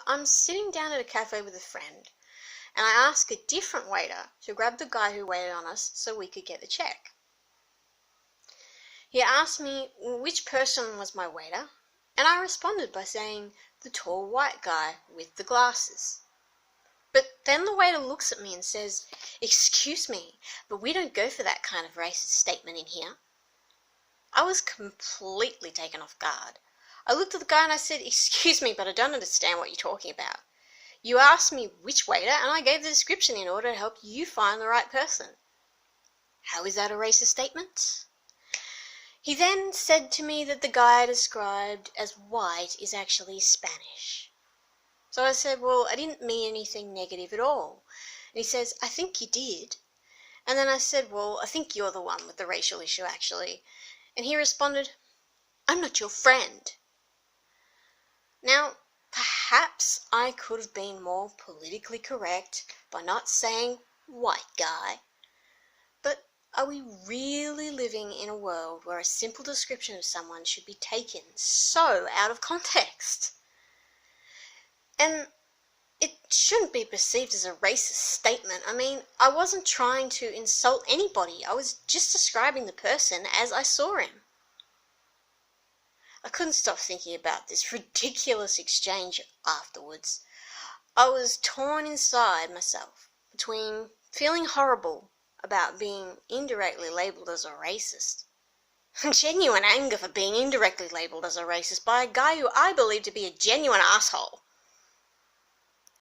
I'm sitting down at a cafe with a friend, and I ask a different waiter to grab the guy who waited on us so we could get the check. He asked me which person was my waiter, and I responded by saying the tall white guy with the glasses. But then the waiter looks at me and says, "Excuse me, but we don't go for that kind of racist statement in here." I was completely taken off guard. I looked at the guy and I said, "Excuse me, but I don't understand what you're talking about. You asked me which waiter, and I gave the description in order to help you find the right person. How is that a racist statement?" He then said to me that the guy I described as white is actually Spanish. So I said, "Well, I didn't mean anything negative at all." And he says, "I think you did." And then I said, "Well, I think you're the one with the racial issue, actually." And he responded, "I'm not your friend." Now, perhaps I could have been more politically correct by not saying white guy. But are we really living in a world where a simple description of someone should be taken so out of context? And it shouldn't be perceived as a racist statement. I mean, I wasn't trying to insult anybody. I was just describing the person as I saw him. I couldn't stop thinking about this ridiculous exchange afterwards. I was torn inside myself between feeling horrible about being indirectly labelled as a racist, genuine anger for being indirectly labelled as a racist by a guy who I believe to be a genuine asshole,